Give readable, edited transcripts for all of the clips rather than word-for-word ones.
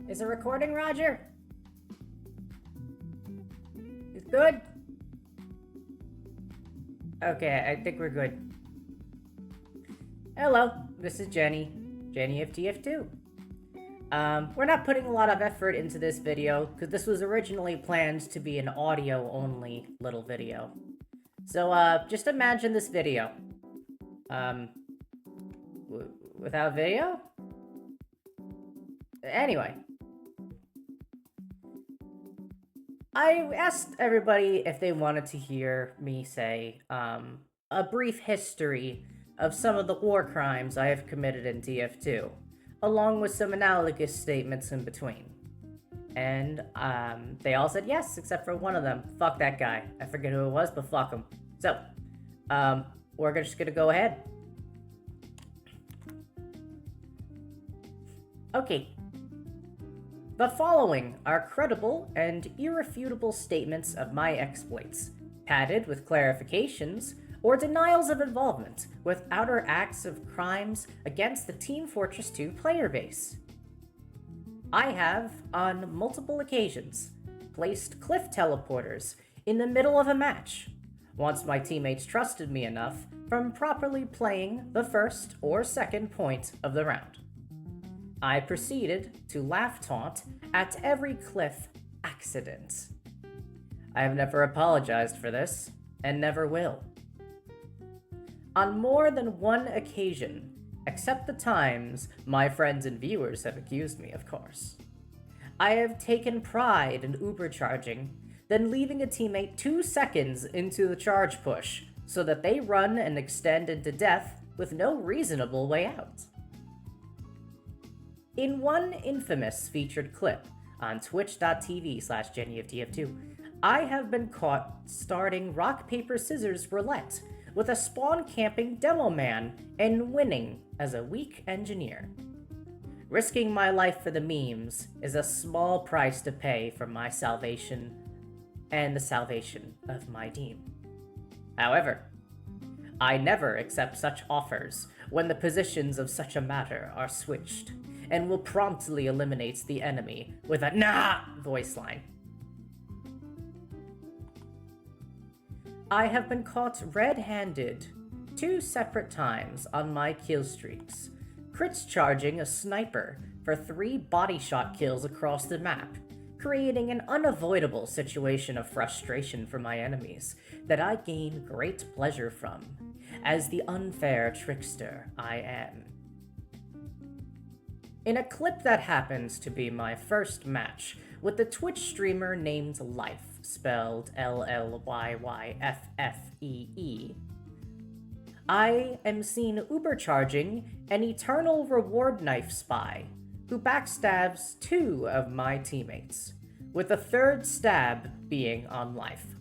Is it recording, Roger? It's good? Okay, I think we're good. Hello, this is Jenny of TF2. We're not putting a lot of effort into this video, because this was originally planned to be an audio-only little video. So, just imagine this video. Without video? Anyway. I asked everybody if they wanted to hear me say, a brief history of some of the war crimes I have committed in TF2, along with some analogous statements in between. And, they all said yes, except for one of them. Fuck that guy. I forget who it was, but fuck him. So, we're just gonna go ahead. Okay. The following are credible and irrefutable statements of my exploits, padded with clarifications or denials of involvement with outer acts of crimes against the Team Fortress 2 player base. I have, on multiple occasions, placed cliff teleporters in the middle of a match, once my teammates trusted me enough from properly playing the first or second point of the round. I proceeded to laugh taunt at every cliff accident. I have never apologized for this, and never will. On more than one occasion, except the times my friends and viewers have accused me, of course, I have taken pride in ubercharging, then leaving a teammate 2 seconds into the charge push so that they run and extend into death with no reasonable way out. In one infamous featured clip on twitch.tv/JennyofTF2, I have been caught starting rock, paper, scissors roulette with a spawn camping demo man and winning as a weak engineer. Risking my life for the memes is a small price to pay for my salvation and the salvation of my team. However, I never accept such offers when the positions of such a matter are switched, and will promptly eliminate the enemy with a "nah" voice line. I have been caught red-handed 2 separate times on my kill streaks, crits charging a sniper for 3 body shot kills across the map, creating an unavoidable situation of frustration for my enemies that I gain great pleasure from, as the unfair trickster I am. In a clip that happens to be my first match with the Twitch streamer named Life, spelled Llyffee, I am seen ubercharging an eternal reward knife spy who backstabs 2 of my teammates, with the 3rd stab being on Life.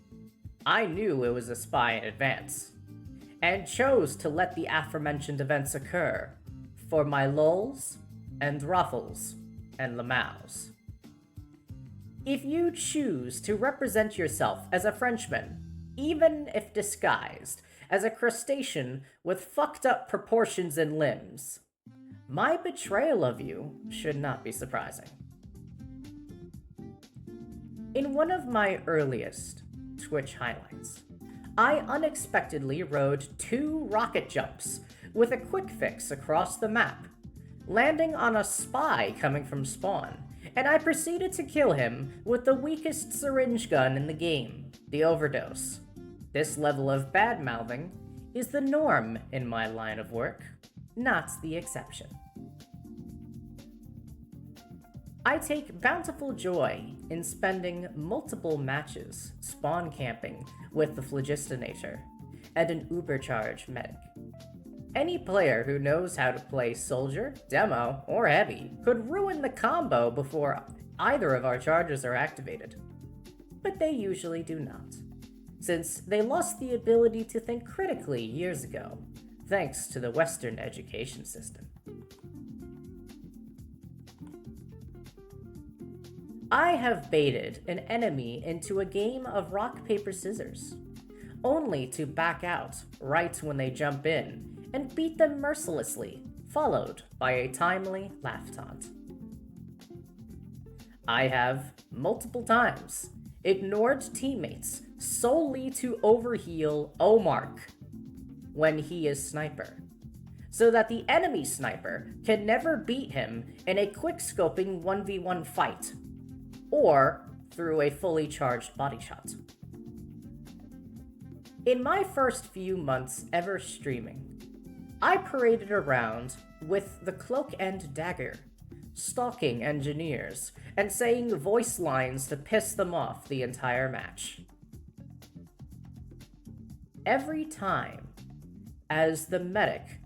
I knew it was a spy in advance, and chose to let the aforementioned events occur for my lulz and ruffles and lamaus. If you choose to represent yourself as a Frenchman, even if disguised as a crustacean with fucked up proportions and limbs, my betrayal of you should not be surprising. In one of my earliest Twitch highlights, I unexpectedly rode 2 rocket jumps with a quick fix across the map, landing on a spy coming from spawn, and I proceeded to kill him with the weakest syringe gun in the game, the overdose. This level of bad-mouthing is the norm in my line of work, not the exception. I take bountiful joy in spending multiple matches spawn camping with the Phlogistinator and an ubercharge medic. Any player who knows how to play Soldier, Demo, or Heavy could ruin the combo before either of our charges are activated. But they usually do not, since they lost the ability to think critically years ago, thanks to the Western education system. I have baited an enemy into a game of rock, paper, scissors, only to back out right when they jump in and beat them mercilessly, followed by a timely laugh taunt. I have, multiple times, ignored teammates solely to overheal Omark when he is sniper, so that the enemy sniper can never beat him in a quick-scoping 1v1 fight, or through a fully charged body shot. In my first few months ever streaming, I paraded around with the cloak and dagger, stalking engineers and saying voice lines to piss them off the entire match. Every time, as the medic,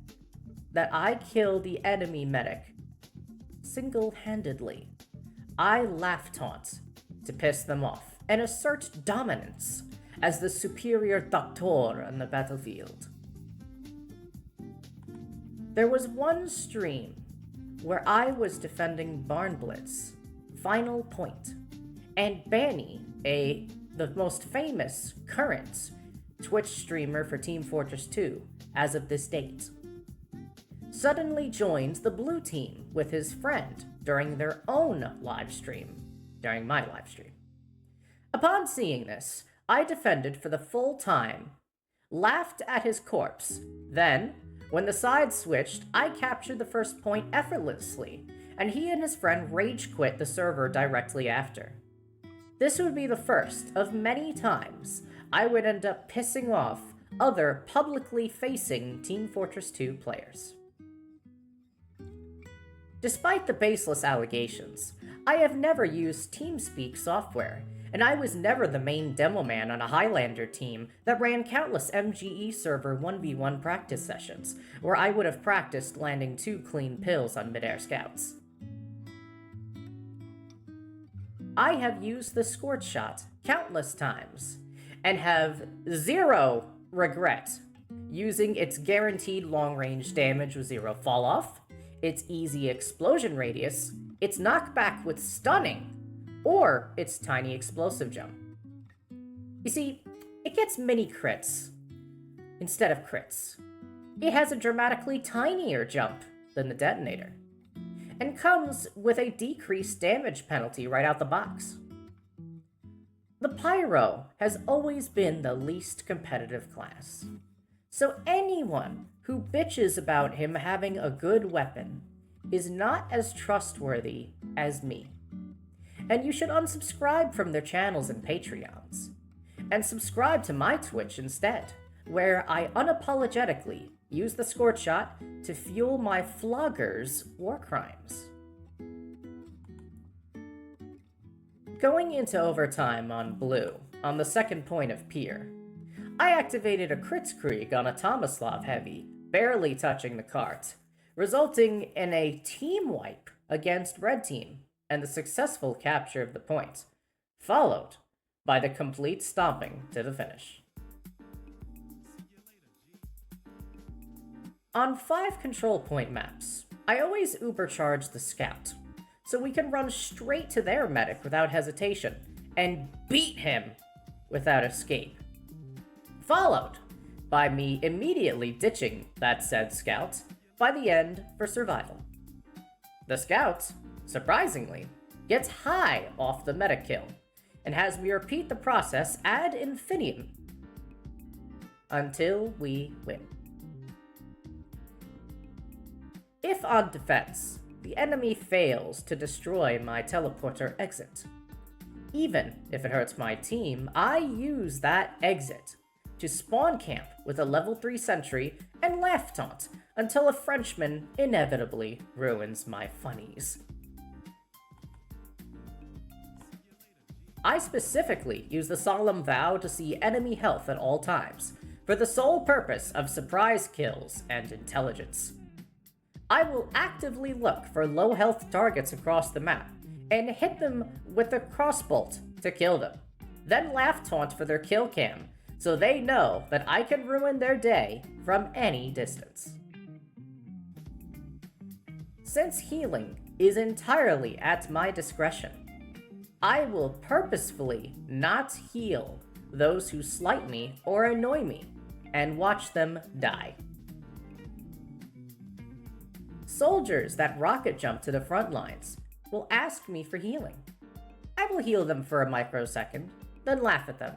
that I kill the enemy medic single-handedly, I laugh taunt to piss them off and assert dominance as the superior doctor on the battlefield. There was one stream where I was defending Barn Blitz, Final Point, and Banny, the most famous current Twitch streamer for Team Fortress 2 as of this date, suddenly joins the blue team with his friend during their own live stream, during my live stream. Upon seeing this, I defended for the full time, laughed at his corpse, then, when the sides switched, I captured the first point effortlessly, and he and his friend rage quit the server directly after. This would be the first of many times I would end up pissing off other publicly facing Team Fortress 2 players. Despite the baseless allegations, I have never used TeamSpeak software, and I was never the main demo man on a Highlander team that ran countless MGE server 1v1 practice sessions, where I would have practiced landing 2 clean pills on midair scouts. I have used the Scorch Shot countless times, and have zero regret using its guaranteed long-range damage with 0 fall-off, its easy explosion radius, its knockback with stunning, or its tiny explosive jump. You see, it gets mini crits instead of crits. It has a dramatically tinier jump than the detonator, and comes with a decreased damage penalty right out the box. The Pyro has always been the least competitive class, so anyone who bitches about him having a good weapon is not as trustworthy as me. And you should unsubscribe from their channels and Patreons, and subscribe to my Twitch instead, where I unapologetically use the Scorch Shot to fuel my Flogger's war crimes. Going into overtime on blue, on the second point of Pier, I activated a Kritzkrieg on a Tomislav heavy, barely touching the cart, resulting in a team wipe against red team, and the successful capture of the point, followed by the complete stomping to the finish. On 5 control point maps, I always ubercharge the scout, so we can run straight to their medic without hesitation, and beat him without escape. Followed by me immediately ditching that said scout by the end for survival. The scout, surprisingly, gets high off the meta kill, and has me repeat the process ad infinitum until we win. If on defense, the enemy fails to destroy my teleporter exit, even if it hurts my team, I use that exit to spawn camp with a level 3 sentry and laugh taunt until a Frenchman inevitably ruins my funnies. I specifically use the solemn vow to see enemy health at all times, for the sole purpose of surprise kills and intelligence. I will actively look for low health targets across the map, and hit them with a crossbolt to kill them, then laugh taunt for their kill cam, so they know that I can ruin their day from any distance. Since healing is entirely at my discretion, I will purposefully not heal those who slight me or annoy me, and watch them die. Soldiers that rocket jump to the front lines will ask me for healing, will heal them for a microsecond, then laugh at them,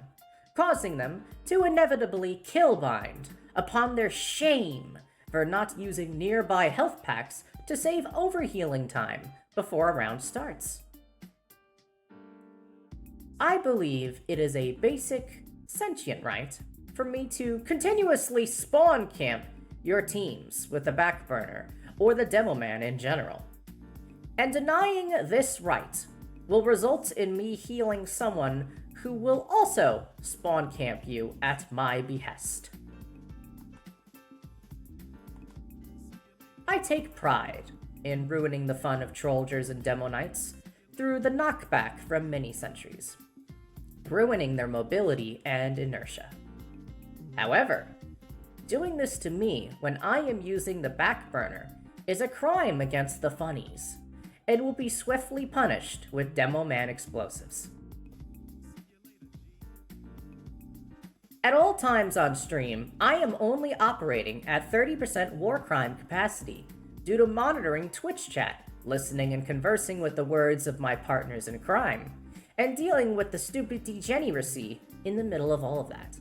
causing them to inevitably killbind upon their shame for not using nearby health packs to save overhealing time before a round starts. I believe it is a basic, sentient right for me to continuously spawn camp your teams with the backburner or the demo man in general. And denying this right will result in me healing someone who will also spawn camp you at my behest. I take pride in ruining the fun of Trollgers and Demo Knights through the knockback from mini-sentries, ruining their mobility and inertia. However, doing this to me when I am using the backburner is a crime against the funnies, and will be swiftly punished with Demo Man explosives. At all times on stream, I am only operating at 30% war crime capacity due to monitoring Twitch chat, listening and conversing with the words of my partners in crime, and dealing with the stupid degeneracy in the middle of all of that.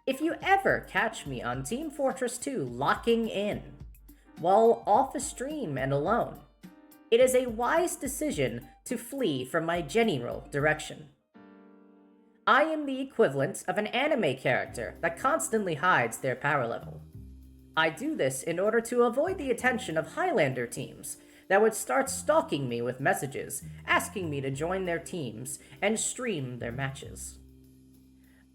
If you ever catch me on Team Fortress 2 locking in, while off a stream and alone, it is a wise decision to flee from my general direction. I am the equivalent of an anime character that constantly hides their power level. I do this in order to avoid the attention of Highlander teams that would start stalking me with messages, asking me to join their teams and stream their matches.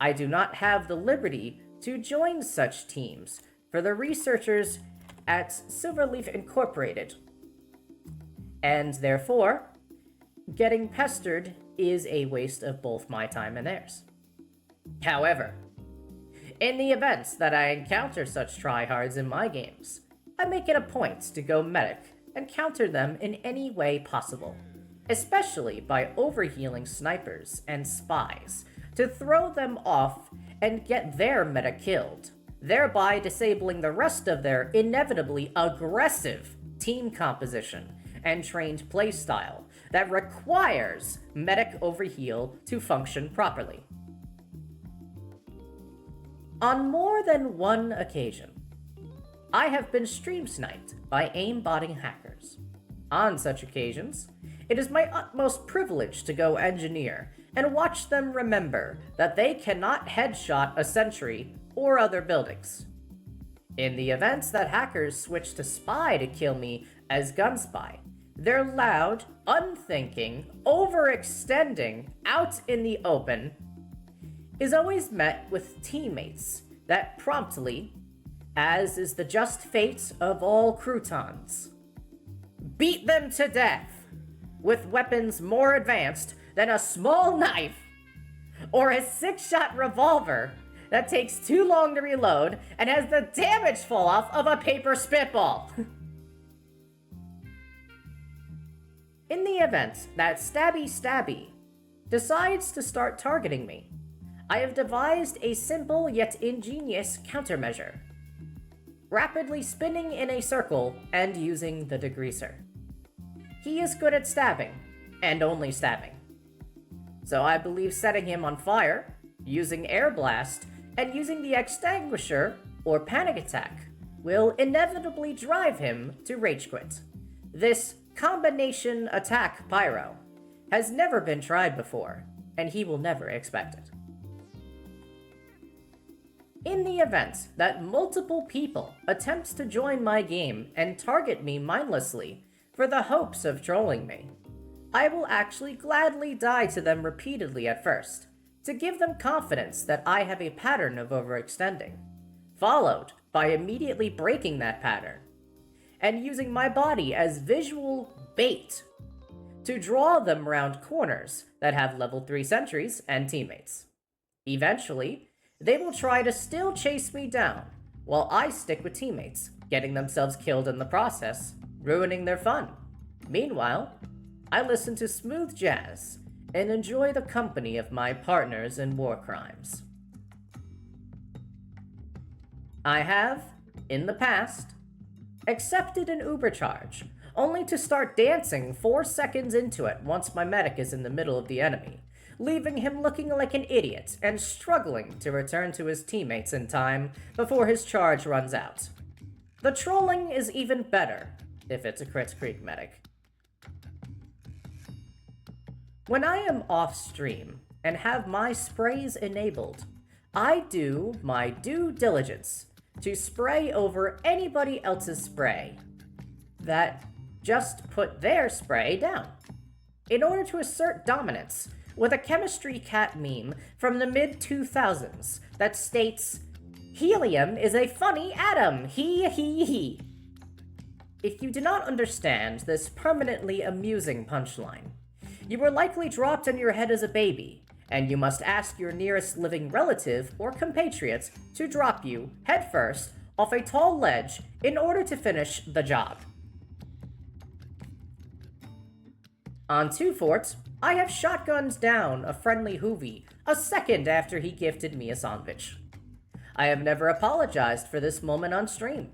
I do not have the liberty to join such teams for the researchers at Silverleaf Incorporated, and therefore, getting pestered is a waste of both my time and theirs. However, in the events that I encounter such tryhards in my games, I make it a point to go medic and counter them in any way possible, especially by overhealing snipers and spies to throw them off and get their meta killed, thereby disabling the rest of their inevitably aggressive team composition and trained playstyle that requires medic overheal to function properly. On more than one occasion, I have been stream sniped by aimbotting hackers. On such occasions, it is my utmost privilege to go engineer and watch them remember that they cannot headshot a sentry or other buildings. In the events that hackers switch to spy to kill me as gunspy, their loud, unthinking, overextending out in the open is always met with teammates that promptly, as is the just fate of all croutons, beat them to death with weapons more advanced than a small knife or a 6-shot revolver that takes too long to reload and has the damage fall off of a paper spitball. In the event that Stabby Stabby decides to start targeting me, I have devised a simple yet ingenious countermeasure. Rapidly spinning in a circle and using the degreaser. He is good at stabbing, and only stabbing. So I believe setting him on fire, using air blast, and using the extinguisher or panic attack will inevitably drive him to rage quit. This combination attack pyro has never been tried before, and he will never expect it. In the event that multiple people attempt to join my game and target me mindlessly for the hopes of trolling me, I will actually gladly die to them repeatedly at first, to give them confidence that I have a pattern of overextending, followed by immediately breaking that pattern, and using my body as visual bait to draw them around corners that have level 3 sentries and teammates. Eventually, they will try to still chase me down, while I stick with teammates, getting themselves killed in the process, ruining their fun. Meanwhile, I listen to smooth jazz and enjoy the company of my partners in war crimes. I have, in the past, accepted an Uber charge only to start dancing 4 seconds into it once my medic is in the middle of the enemy, leaving him looking like an idiot and struggling to return to his teammates in time before his charge runs out. The trolling is even better if it's a Crit Creek medic. When I am off stream and have my sprays enabled, I do my due diligence to spray over anybody else's spray that just put their spray down, in order to assert dominance with a chemistry cat meme from the mid-2000s that states, "Helium is a funny atom, he. If you do not understand this permanently amusing punchline, you were likely dropped on your head as a baby, and you must ask your nearest living relative or compatriot to drop you, headfirst, off a tall ledge in order to finish the job. On 2 Fort, I have shotgunned down a friendly hoovie a second after he gifted me a sandwich. I have never apologized for this moment on stream.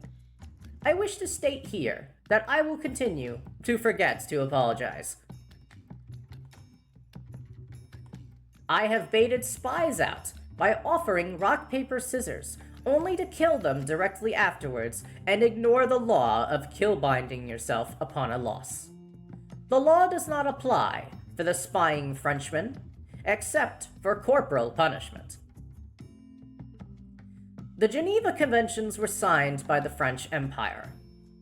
I wish to state here that I will continue to forget to apologize. I have baited spies out by offering rock, paper, scissors, only to kill them directly afterwards and ignore the law of kill-binding yourself upon a loss. The law does not apply for the spying Frenchman, except for corporal punishment. The Geneva Conventions were signed by the French Empire.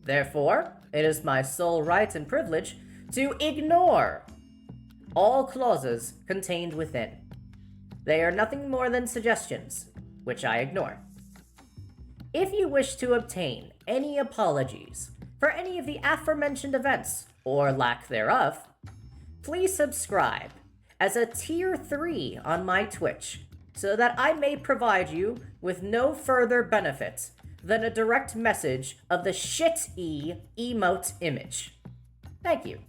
Therefore, it is my sole right and privilege to ignore all clauses contained within. They are nothing more than suggestions, which I ignore. If you wish to obtain any apologies for any of the aforementioned events, or lack thereof, please subscribe as a Tier 3 on my Twitch, so that I may provide you with no further benefit than a direct message of the shit-y emote image. Thank you.